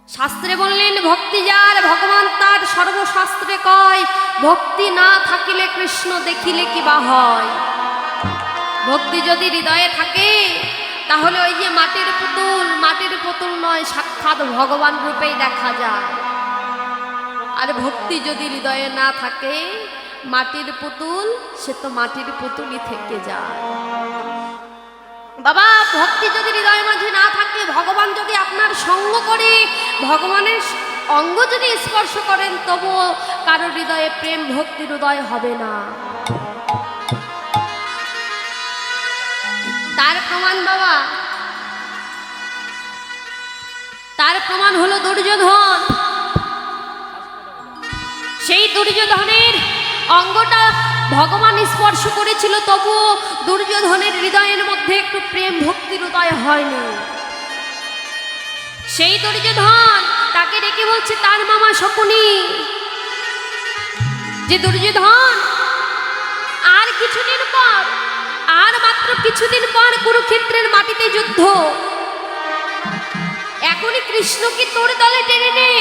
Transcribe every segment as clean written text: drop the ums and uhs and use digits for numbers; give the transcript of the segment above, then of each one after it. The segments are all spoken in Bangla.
শাস্ত্রে বললেন ভক্তি যার ভগবান তার, সর্বশাস্ত্রে কয় ভক্তি না থাকিলে কৃষ্ণ দেখিলে কি বা হয়। ভক্তি যদি হৃদয়ে থাকে তাহলে ওই যে মাটির পুতুল নয়, সাক্ষাৎ ভগবান রূপেই দেখা যায়। আর ভক্তি যদি হৃদয়ে না থাকে, মাটির পুতুল সে তো মাটির পুতুলই থেকে যায়। বাবা, ভক্তি যদি হৃদয়ের মাঝে না থাকে, ভগবান যদি আপনার সঙ্গ করে, ভগবানের অঙ্গ যদি স্পর্শ করেন, তবুও কারো হৃদয়ে প্রেম ভক্তির উদয় হবে না। তার প্রমাণ বাবা, তার প্রমাণ হলো দুর্যোধন। সেই দুর্যোধনের অঙ্গটা ভগবান স্পর্শ করেছিল, তবুও দুর্যোধনের হৃদয়ের মধ্যে একটু প্রেম ভক্তির উদয় হয়নি। সেই দুর্যোধন তাকে ডেকে বলছে তার মামা শকুনি, যে দুর্যোধন আর কিছুদিন পর, আর মাত্র কিছুদিন পর কুরুক্ষেত্রের মাটিতে যুদ্ধ। এখনই কৃষ্ণকে তোর দলে টেনে নে।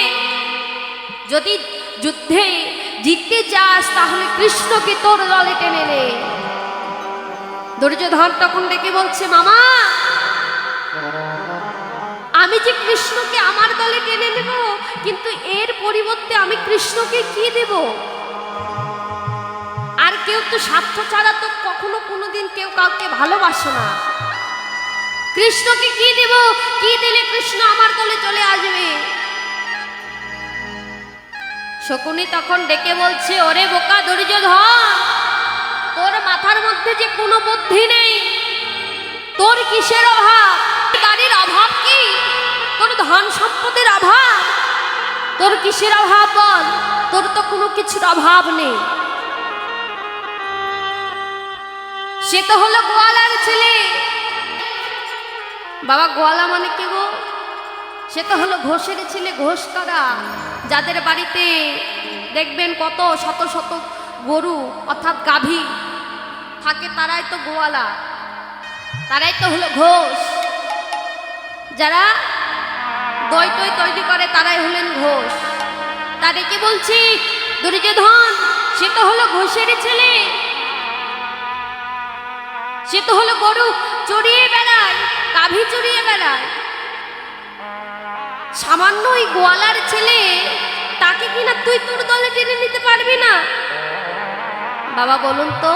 যদি যুদ্ধে জিততে চাস তাহলে কৃষ্ণকে তোর দলে টেনে নে। দুর্যোধন তখন ডেকে বলছে মামা, আমি যে কৃষ্ণকে আমার দলে টেনে নেব, কিন্তু এর পরিবর্তে আমি কৃষ্ণকে কি দেব? আর কেউ তো স্বার্থ ছাড়া তো কখনো কোনোদিন কেউ কাউকে ভালোবাসে না। কৃষ্ণকে কি দেব? কি দিলে কৃষ্ণ আমার দলে চলে আসবে? শকুনি তখন ডেকে বলছে, ওরে বোকা দুর্যোধন, তোর মাথার মধ্যে যে কোনো বুদ্ধি নেই। তোর কিসের অভাব? গাড়ির অভাব কি? তোর ধন সম্পদের অভাব? তোর কিসের অভাব বল? তোর তো কোনো কিছুর অভাব নেই। সে তো হলো গোয়ালার ছেলে। বাবা, গোয়ালা মানে কি গো? সে তো হলো ঘোষের ছেলে। ঘোষ কারা? যাদের বাড়িতে দেখবেন কত শত শত গরু অর্থাৎ গাভী থাকে, তারাই তো গোয়ালা, তারাই তো হলো ঘোষ। যারা দই টই তৈরি করে তারাই হলেন ঘোষ। তাদেরকে বলছি দুর্যোধন, সে তো হলো ঘোষের ছেলে। সে তো হলো গরু চড়িয়ে বেড়ায়, গাভী চড়িয়ে বেড়ায়। সামান্য ওই গোয়ালার ছেলে, তাকে কিনা তুই তোর দলে টেনে নিতে পারবি না? বাবা বলুন তো,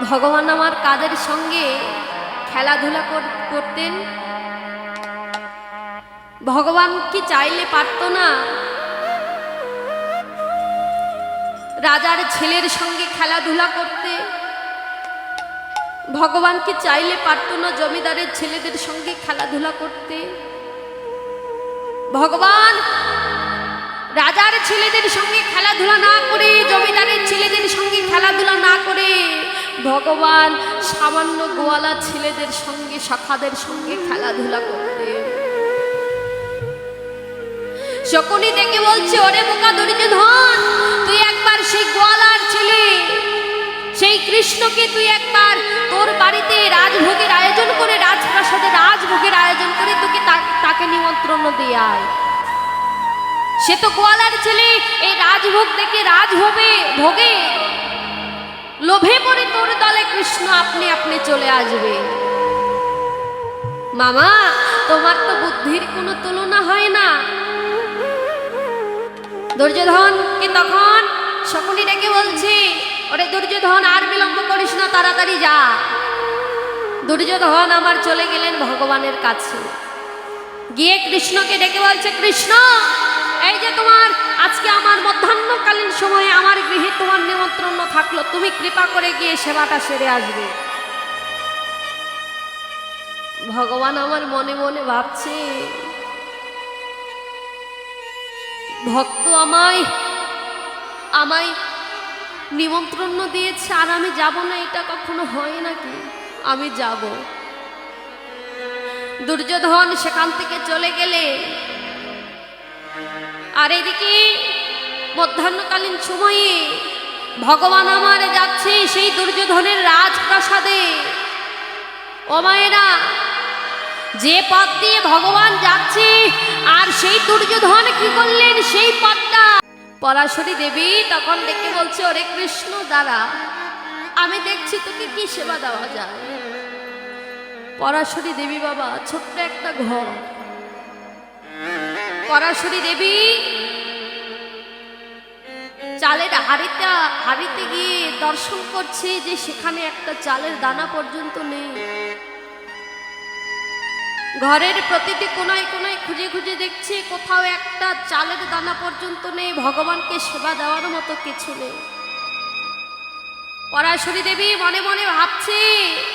ভগবান আমার কাদের সঙ্গে খেলাধুলা করতেন? ভগবান কি চাইলে পারত না রাজার ছেলের সঙ্গে খেলাধুলা করতে? ভগবান কি চাইলে পারত না জমিদারের ছেলেদের সঙ্গে খেলাধুলা করতে? ভগবান রাজার ছেলেদের সঙ্গে খেলাধুলা না করে, জমিদারের ছেলেদের সঙ্গে খেলাধুলা না করে, ভগবান সামান্য গোয়ালা ছেলেদের সঙ্গে, সখাদের সঙ্গে খেলাধুলা করতে। শকুনি ডেকে বলছে, ওরে বোকা দুর্যোধন, তুই একবার সেই গোয়ালার ছেলে, সেই কৃষ্ণকে তুই একবার তোর বাড়িতে রাজভোগের আয়োজন করে, রাজপ্রাসাদে রাজভোগের আয়োজন করে তোকে তাকে নিমন্ত্রণ দিয়ে আয়। সে তো গোয়ালার ছেলে, এই রাজভোগ দেখে ভোগে লোভে পড়ে তোর দলে কৃষ্ণ আপনি আপনি চলে আসবে। মামা, তোমার তো বুদ্ধির কোনো তুলনা হয় না। দুর্যোধনকে তখন শকুনি ডেকে বলছে, ওরে দুর্যোধন, আর বিলম্ব করিস না, তাড়াতাড়ি যা। দুর্যোধন আমার চলে গেলেন ভগবানের কাছে, গিয়ে কৃষ্ণকে ডেকে বলছে, কৃষ্ণ, এই যে তোমার আজকে আমার মধ্যাহ্নকালীন সময়ে আমার গৃহে তোমার নিমন্ত্রণ থাকলো, তুমি কৃপা করে গিয়ে সেবাটা সেরে আসবে। ভগবান আমার মনে মনে ভাবছে, ভক্ত আমায় নিমন্ত্রণ দিয়েছে আর আমি যাব না, এটা কখনো হয় নাকি? আমি যাব। দুর্যোধন সেখান থেকে চলে গেলে, আর এদিকে মধ্যাহ্নকালীন সময়ে ভগবান আমার যাচ্ছে সেই দুর্যোধনের রাজপ্রাসাদে। ও মায়েরা, যে পথ দিয়ে ভগবান যাচ্ছে আর সেই দুর্যোধন কি করলেন, সেই পদ্মা পরাশরী দেবী তখন ডেকে বলছে, ওরে কৃষ্ণ দাঁড়া, আমি দেখছি তোকে কি সেবা দেওয়া যায়। পরাশরী দেবী বাবা ছোট্ট একটা ঘর, পরাশরী দেবী চালের হাড়িতে গিয়ে দর্শন করছে যে সেখানে একটা চালের দানা পর্যন্ত নেই। ঘরের প্রতিটি কোনায় কোনায় খুঁজে খুঁজে দেখছে, কোথাও একটা চালের দানা পর্যন্ত নেই, ভগবানকে সেবা দেওয়ার মতো কিছু নেই। পরাশরী দেবী মনে মনে ভাবছে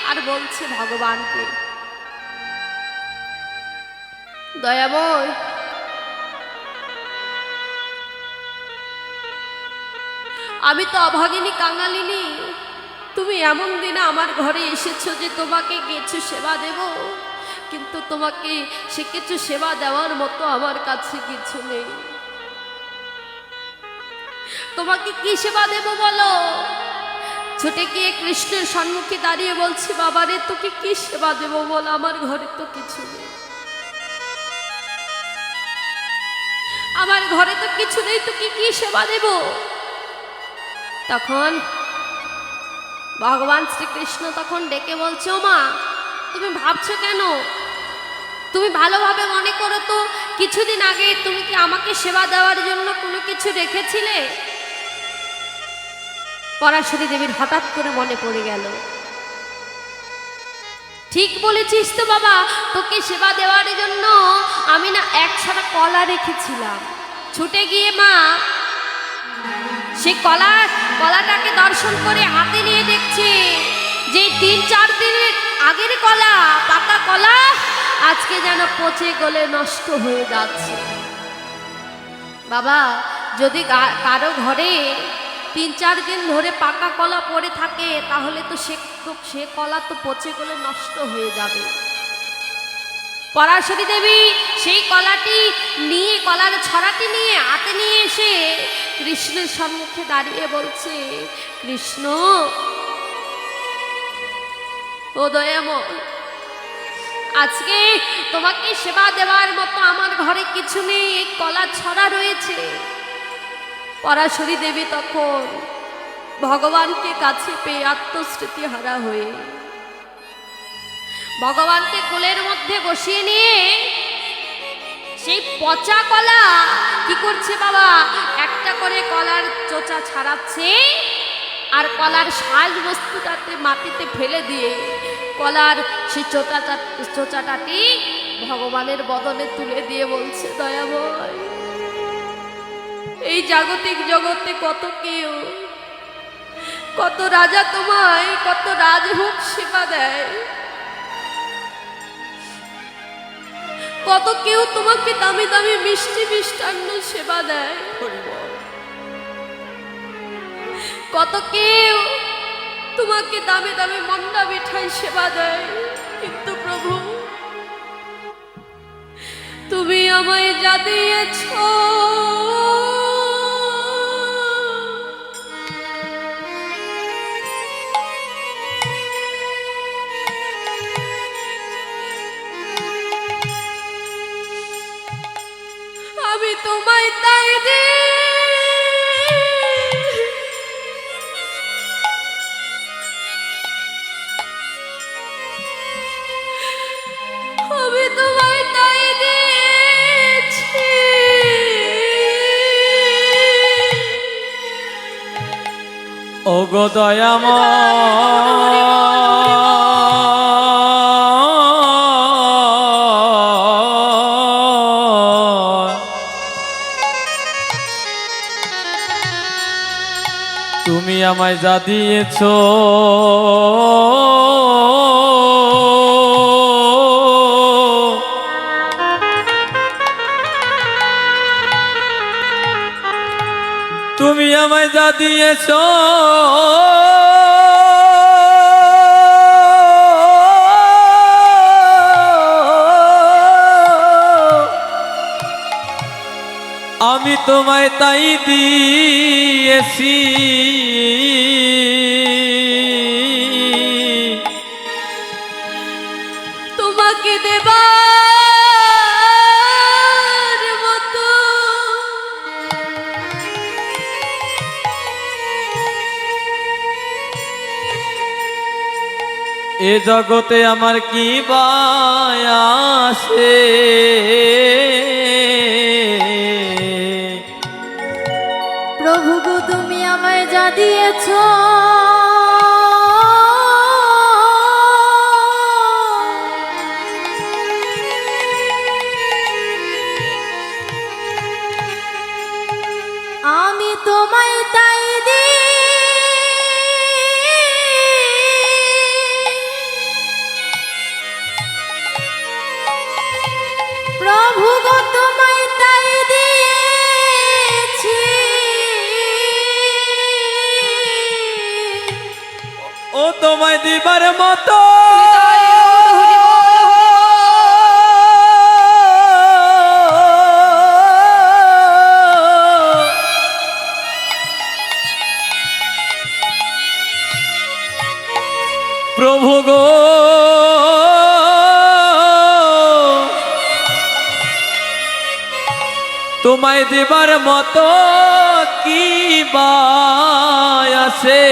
আর বলছে ভগবানকে, দয়াময় আমি তো অভাগিনী কাঙালিনী, তুমি এমন দিনে আমার ঘরে এসেছো যে তোমাকে কিছু সেবা দেব, কিন্তু তোমাকে সে কিছু সেবা দেওয়ার মতো আমার কাছে কিছু নেই। তোমাকে কি সেবা দেব বলো? ছুটে গিয়ে কৃষ্ণের সম্মুখে দাঁড়িয়ে বলছি, বাবারে তোকে কি সেবা দেব বল, আমার ঘরে তো কিছু নেই, আমার ঘরে তো কিছু নেই, তোকে কি সেবা দেব? তখন ভগবান শ্রীকৃষ্ণ তখন ডেকে বলছে, ও মা তুমি ভাবছো কেন? তুমি ভালোভাবে মনে করো তো, কিছুদিন আগে তুমি কি আমাকে সেবা দেওয়ার জন্য কোনো কিছু রেখেছিলে? পরাশরী দেবীর হঠাৎ করে মনে পড়ে গেল, ঠিক বলেছিস তো বাবা, তোকে সেবা দেওয়ার জন্য আমি না একছড়া কলা রেখেছিলাম। ছুটে গিয়ে মা সেই কলাটাকে দর্শন করে হাতে নিয়ে দেখছে যে 3-4 দিনের আগের কলা, পাকা কলা, আজকে যেন পচে গলে নষ্ট হয়ে যাচ্ছে। বাবা যদি কারো ঘরে 3-4 দিন ধরে পাকা কলা পড়ে থাকে, তাহলে তো সে কলা তো পচে গলে নষ্ট হয়ে যাবে। পরাশরী দেবী সেই কলাটি নিয়ে, কলার ছড়াটি নিয়ে হাতে নিয়ে এসে কৃষ্ণের সম্মুখে দাঁড়িয়ে বলছে, কৃষ্ণ ও দয়াময়, আজকে তোমাকে সেবা দেওয়ার মতো আমার ঘরে কিছু নেই, এই কলা ছড়া রয়েছে। পরাশরী দেবী তখন ভগবানকে কাছে পেয়ে আত্মস্মৃতি হারা হয়ে ভগবানকে কোলের মধ্যে বসিয়ে নিয়ে সেই পচা কলা কি করছে বাবা, একটা করে কলার চোচা ছাড়াচ্ছে আর কলার সাজ বস্তুটাতে মাটিতে ফেলে দিয়ে কলার সেই চোচাটাটি ভগবানের বদনে তুলে দিয়ে বলছে, দয়াময় এই জাগতিক জগতে কত কেউ, কত রাজা তোমায় কত রাজভোগ সেবা দেয়, কত কেউ তোমাকে দামি দামি মিষ্টি মিষ্টান্ন সেবা দেয়, কত কেউ তোমাকে দামে দামে মন্ডা মিঠাই সেবা দেয়, কিন্তু প্রভু তুমি আমায় যা দিয়েছো আমি তোমায় তাই দিই, আমি তোমায় তাই দিয়েছি। ওগো দয়াময় তুমি আমায় যা দিয়েছো তুমি আমায় যা দিয়েছো আমি তোমায় তাই দিয়েছি। তোমাকে দেবার এ জগতে আমার কি বায়াসে, প্রভু গো তুমি আমায় যা দিয়েছ আমি তোমায় তাই দি প্রভু গো তোমায় তাই দিয়েছি। ও তোমায় দিবার মতো প্রভু গো তোমায় দিবার মতো কি বায়াসে,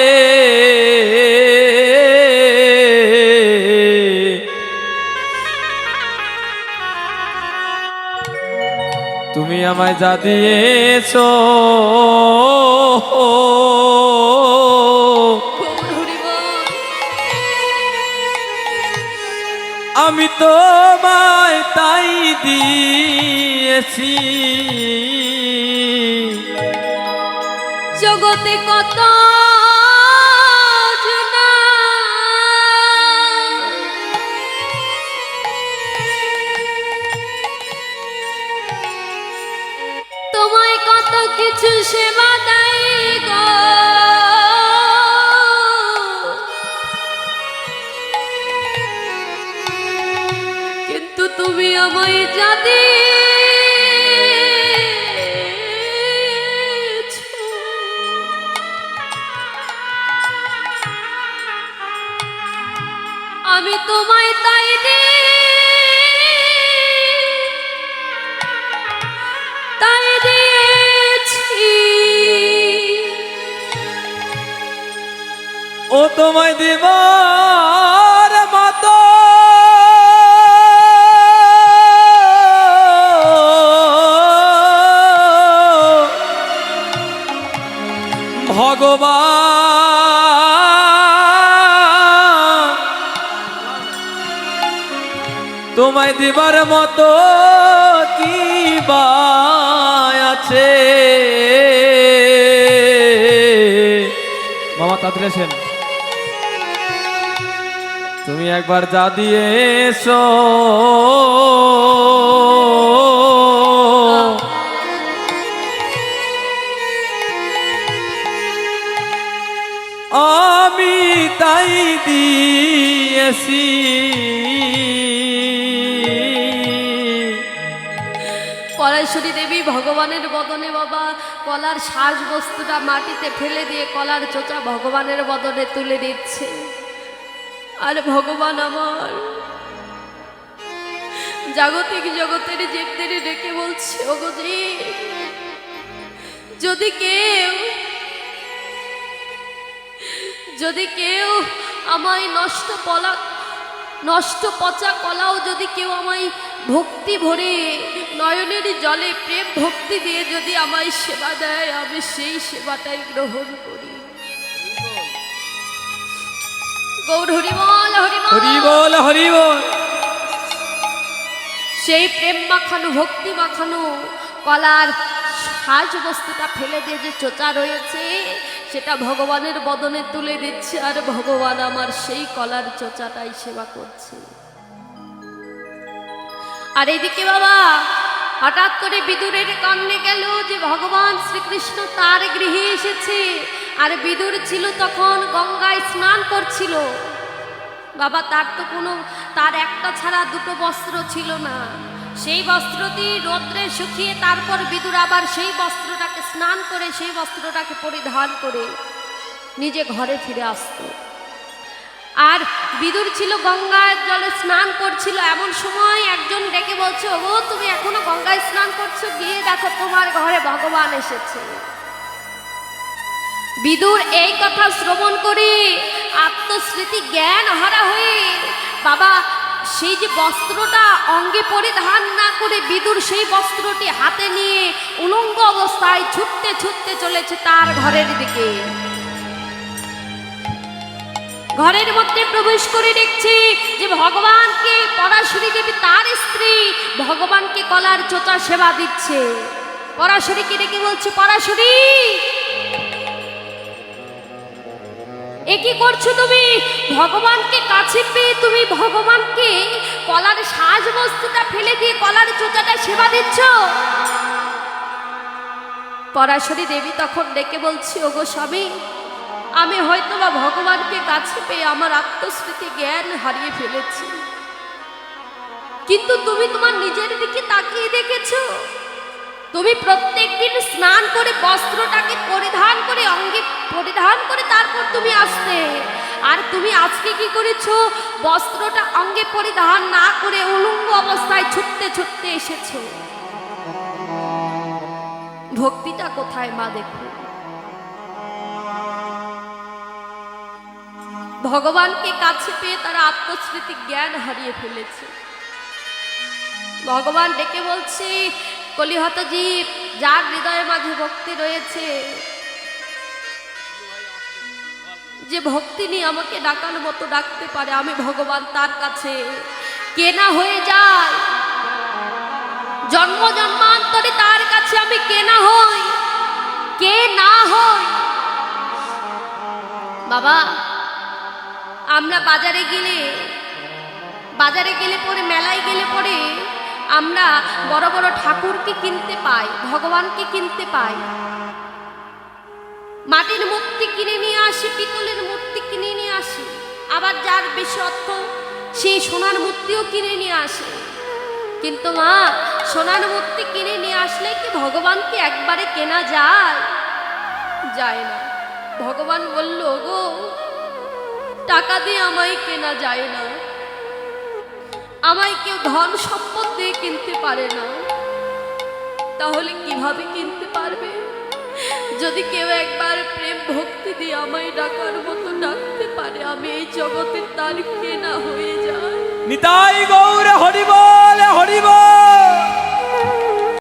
তুমি আমায় যা দিয়েছো আমি তোমায় তাই দিয়েছি। জগতে কত জনা তোমায় কত কিছু সেবা দেয় গো, কিন্তু তুমি আমায় যা দিয়েছ আমি তোমায় তাই দিয়েছি। ও তোমায় দিবার মতো ভগবান তোমায় দিবার মতো কি আছে মামা তাড়াতাড়ি আসেন। তুমি একবার যা দিয়েছো আমি তাই দিয়েছি। পরেশ্বরী দেবী ভগবানের বদনে বাবা কলার শ্বাস বস্তুটা মাটিতে ফেলে দিয়ে কলার চোচা ভগবানের বদনে তুলে দিচ্ছে। আর ভগবান আমার জাগতিক জগতের জীবদের ডেকে বলছে, ওগো জীব, যদি কেউ আমায় নষ্ট পচা কলাও যদি কেউ আমায় ভক্তি ভরে নয়নের জলে প্রেম ভক্তি দিয়ে যদি আমায় সেবা দেয়, আমি সেই সেবাটাই গ্রহণ করি। গৌর হরি বল, হরি হরি বল, হরি বল। সেই প্রেম মাখানো ভক্তি মাখানো কলার সাজ বস্তুটা ফেলে দিয়ে যে চোচা রয়েছে সেটা ভগবানের বদনে তুলে দিচ্ছে, আর ভগবান আমার সেই কলার চোচাটাই সেবা করছে। আর এদিকে বাবা হঠাৎ করে বিদুরের কানে গেল যে ভগবান শ্রীকৃষ্ণ তার গৃহে এসেছে, আর বিদুর ছিল তখন গঙ্গায় স্নান করছিল। বাবা তার একটা ছাড়া দুটো বস্ত্র ছিল না, সেই বস্ত্রটি রোদ্রে শুকিয়ে তারপর বিদুর আবার সেই বস্ত্রটাকে স্নান করে সেই বস্ত্রটাকে পরিধান করে নিজে ঘরে ফিরে আসতো। আর বিদুর ছিল গঙ্গার জলে স্নান করছিল, এমন সময় একজন ডেকে বলছে, ও তুমি এখনো গঙ্গায় স্নান করছো, গিয়ে দেখো তোমার ঘরে ভগবান এসেছে। বিদুর এই কথা শ্রবণ করে আত্মস্মৃতি জ্ঞান হারা হয়ে বাবা সেই যে বস্ত্রটা অঙ্গে পরিধান না করে বিদুর সেই বস্ত্রটি হাতে নিয়ে উলঙ্গ অবস্থায় ছুটতে ছুটতে চলেছে তার ঘরের দিকে। ঘরের মধ্যে প্রবেশ করে দেখছি যে ভগবানকে পরাশরী দেবী তার স্ত্রী ভগবানকে কলার চোচা সেবা দিচ্ছে। পরাশরীকে ডেকে বলছে, পরাশরী এ কি করছো তুমি? ভগবানকে কাছে পেয়ে তুমি ভগবানকে কলার সাজ বস্তুটা ফেলে দিয়ে কলার চোচাটা সেবা দিচ্ছ। পরাশরী দেবী তখন ডেকে বলছি, ওগো স্বামী, আমি হয়তো বা ভগবানকে কাছে পেয়ে আমার আত্মস্মৃতি জ্ঞান হারিয়ে ফেলেছি, কিন্তু তুমি তোমার নিজের দিকে তাকিয়ে দেখেছো? তুমি প্রত্যেকদিন স্নান করে বস্ত্রটাকে পরিধান করে অঙ্গে পরিধান করে তারপর তুমি আসতে, আর তুমি আজকে কি করেছো? বস্ত্রটা অঙ্গে পরিধান না করে উলঙ্গ অবস্থায় ছুটতে ছুটতে এসেছো। ভক্তিটা কোথায় মা? দেখো, ভগবানকে কাছে পেয়ে তারা আত্মস্মৃতি জ্ঞান হারিয়ে ফেলেছে। ভগবান ডেকে বলছে, কলিহত জীব, যার হৃদয়ের মাঝে ভক্তি রয়েছে, যে ভক্তি নিয়ে আমাকে ডাকার মতো ডাকতে পারে, আমি ভগবান তার কাছে কেনা হয়ে যায়। জন্ম জন্মান্তরে তার কাছে আমি কেনা হই, কে না হই। বাবা, আমরা বাজারে গেলে পরে, মেলায় গেলে পরে আমরা বড় বড় ঠাকুরকে কিনতে পাই, ভগবানকে কিনতে পাই। মাটির মূর্তি কিনে নিয়ে আসি, পিতলের মূর্তি কিনে নিয়ে আসি, আবার যার বেশি অর্থ সেই সোনার মূর্তিও কিনে নিয়ে আসে। কিন্তু মা, সোনার মূর্তি কিনে নিয়ে আসলে কি ভগবানকে একবারে কেনা যায়? যায় না। ভগবান বলল, গো, টাকা দিয়ে আমায় কেনা যায় না, আমায় কেউ ধন সম্পদ দিয়ে কিনতে পারে না। তাহলে কিভাবে কিনতে পারবে? যদি কেউ একবার প্রেম ভক্তি দিয়ে আমায় ডাকার মতো ডাকতে পারে, আমি এই জগতে তার কেনা হয়ে যাই। নিতাই গৌর হরি বল, হরি বল।